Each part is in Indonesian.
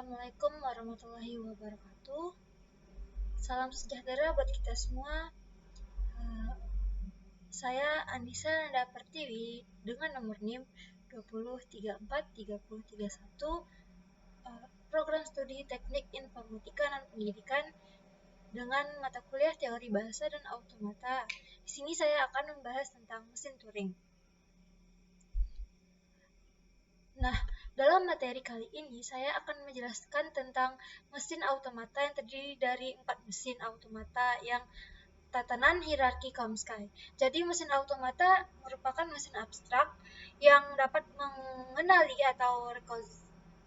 Assalamualaikum warahmatullahi wabarakatuh. Salam sejahtera buat kita semua. Saya Anissa Nanda Pertiwi dengan nomor NIM 2034331, program studi Teknik Informatika dan Pendidikan dengan mata kuliah Teori Bahasa dan Automata. Di sini saya akan membahas tentang mesin Turing. Nah, dalam materi kali ini saya akan menjelaskan tentang mesin automata yang terdiri dari 4 mesin automata yang tatanan hierarki Chomsky. Jadi mesin automata merupakan mesin abstrak yang dapat mengenali atau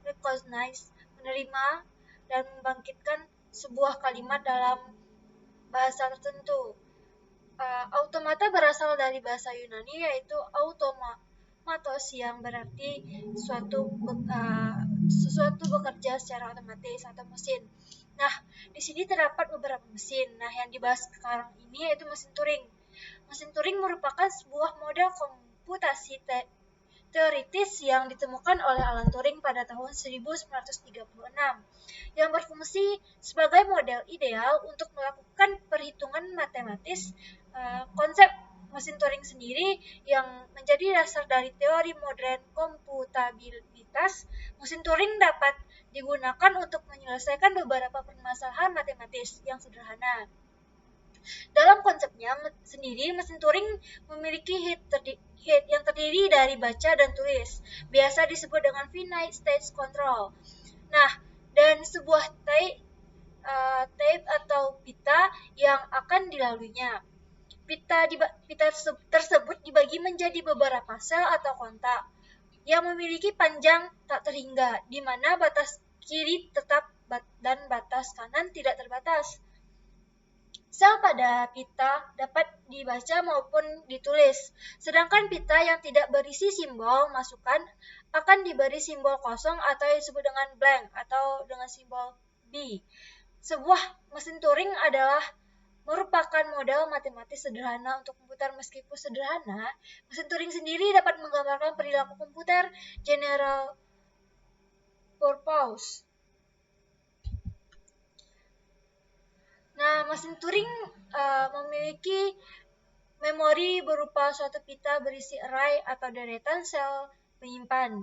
recognize, menerima, dan membangkitkan sebuah kalimat dalam bahasa tertentu. Automata berasal dari bahasa Yunani yaitu automatos yang berarti sesuatu bekerja secara otomatis atau mesin. Nah, di sini terdapat beberapa mesin. Nah, yang dibahas sekarang ini yaitu mesin Turing. Mesin Turing merupakan sebuah model komputasi teoritis yang ditemukan oleh Alan Turing pada tahun 1936 yang berfungsi sebagai model ideal untuk melakukan perhitungan matematis. Konsep mesin Turing sendiri yang menjadi dasar dari teori modern komputabilitas. Mesin Turing dapat digunakan untuk menyelesaikan beberapa permasalahan matematis yang sederhana. Dalam konsepnya sendiri, mesin Turing memiliki head yang terdiri dari baca dan tulis, biasa disebut dengan finite state control. Nah, dan sebuah tape atau pita yang akan dilaluinya. Pita tersebut dibagi menjadi beberapa sel atau kontak yang memiliki panjang tak terhingga, di mana batas kiri tetap dan batas kanan tidak terbatas. Sel pada pita dapat dibaca maupun ditulis, sedangkan pita yang tidak berisi simbol masukan akan diberi simbol kosong atau yang disebut dengan blank atau dengan simbol B. Sebuah mesin Turing merupakan model matematis sederhana untuk komputer. Meskipun sederhana, mesin Turing sendiri dapat menggambarkan perilaku komputer general purpose. Nah, mesin Turing memiliki memori berupa suatu pita berisi array atau deretan sel penyimpan.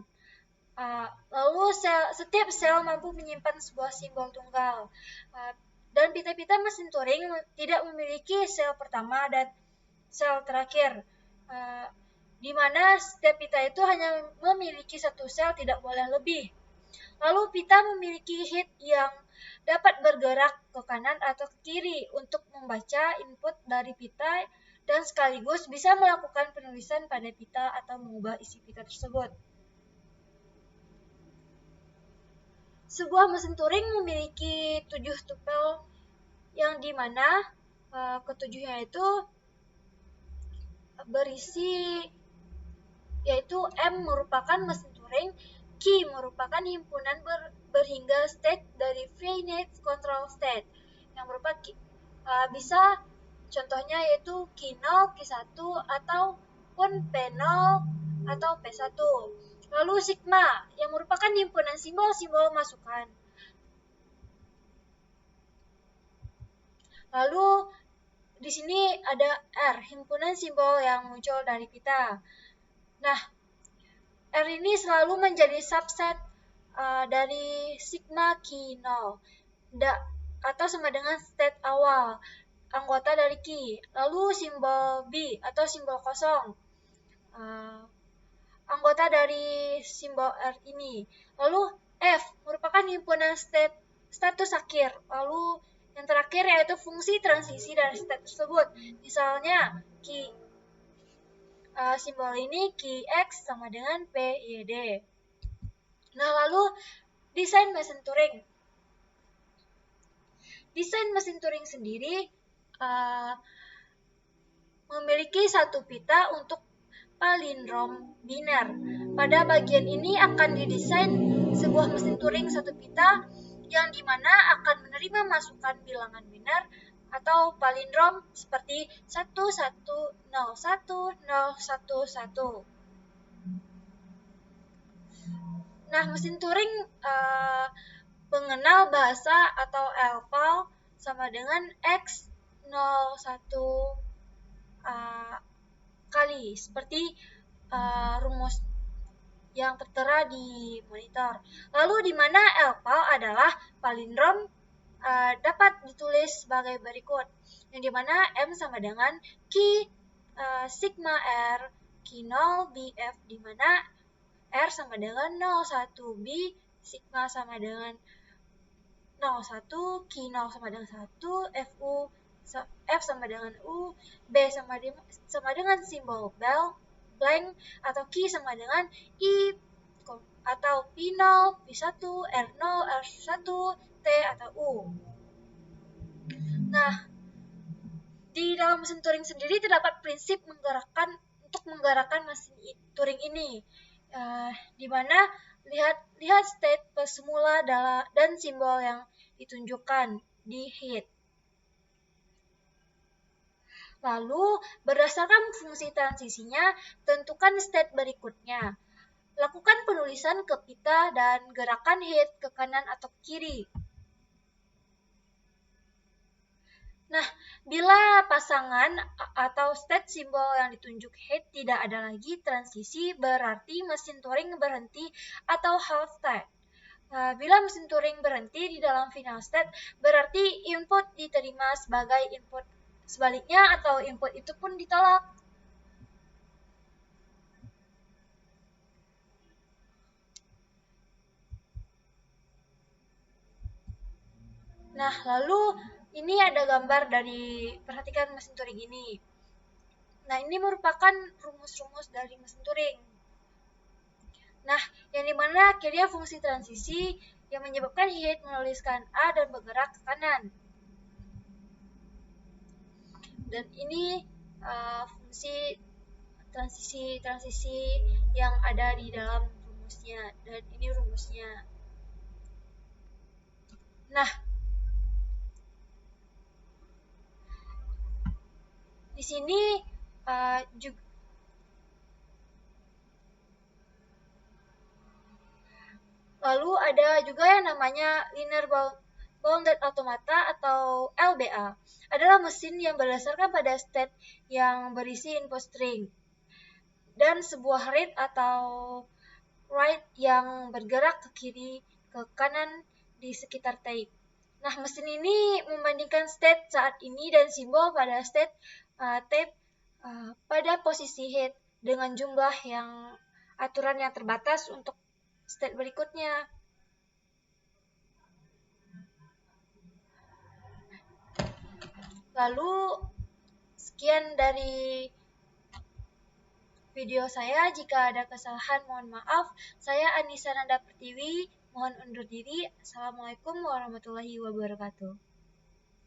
Lalu setiap sel mampu menyimpan sebuah simbol tunggal. Dan pita-pita mesin Turing tidak memiliki sel pertama dan sel terakhir, di mana setiap pita itu hanya memiliki satu sel, tidak boleh lebih. Lalu pita memiliki head yang dapat bergerak ke kanan atau ke kiri untuk membaca input dari pita dan sekaligus bisa melakukan penulisan pada pita atau mengubah isi pita tersebut. Sebuah mesin Turing memiliki 7 tupel yang dimana ketujuhnya itu berisi, yaitu M merupakan mesin Turing, Q merupakan himpunan berhingga state dari finite control state yang berupa bisa contohnya yaitu Q0, Q1 ataupun P0 atau P1. Lalu sigma yang merupakan himpunan simbol-simbol masukan. Lalu di sini ada R, himpunan simbol yang muncul dari pita. Nah, R ini selalu menjadi subset dari sigma Q0 atau sama dengan state awal anggota dari Q. Lalu simbol B atau simbol kosong, anggota dari simbol R ini. Lalu F merupakan himpunan status akhir. Lalu yang terakhir yaitu fungsi transisi dari state tersebut. Misalnya simbol ini QX sama dengan PYD. Nah, lalu desain mesin Turing. Desain mesin Turing sendiri memiliki satu pita untuk palindrom biner. Pada bagian ini akan didesain sebuah mesin Turing satu pita yang dimana akan menerima masukan bilangan biner atau palindrom seperti 11010111. Nah, mesin Turing mengenal bahasa atau ELPAL sama dengan X01 kali, seperti rumus yang tertera di monitor. Lalu di mana ELPAL adalah palindrom dapat ditulis sebagai berikut, yang dimana M sama dengan Q sigma R Q0 BF, dimana R sama dengan 01, B sigma sama dengan 01, Q0 sama dengan 1, F sama dengan U, B sama dengan simbol blank, atau Q sama dengan I, atau P0, P1, R0, R1, T, atau U. Nah, di dalam mesin Turing sendiri terdapat prinsip untuk menggerakkan mesin Turing ini, di mana lihat state semula dan simbol yang ditunjukkan di head. Lalu, berdasarkan fungsi transisinya, tentukan state berikutnya. Lakukan penulisan ke pita dan gerakan head ke kanan atau ke kiri. Nah, bila pasangan atau state simbol yang ditunjuk head tidak ada lagi transisi, berarti mesin Turing berhenti atau half state. Bila mesin Turing berhenti di dalam final state, berarti input diterima sebagai input. Sebaliknya, atau input itu pun ditolak. Nah, lalu ini ada gambar dari, perhatikan mesin Turing ini. Nah, ini merupakan rumus-rumus dari mesin Turing. Nah, yang dimana akhirnya fungsi transisi yang menyebabkan head menuliskan A dan bergerak ke kanan. Dan ini fungsi transisi yang ada di dalam rumusnya, dan ini rumusnya. Nah, di sini juga lalu ada juga yang namanya linear bounded automata atau LBA. Adalah mesin yang berdasarkan pada state yang berisi input string dan sebuah read atau write yang bergerak ke kiri ke kanan di sekitar tape. Nah, mesin ini membandingkan state saat ini dan simbol pada state tape pada posisi head dengan jumlah yang aturan yang terbatas untuk state berikutnya. Lalu, sekian dari video saya. Jika ada kesalahan, mohon maaf. Saya Anissa Nanda Pertiwi, mohon undur diri. Assalamualaikum warahmatullahi wabarakatuh.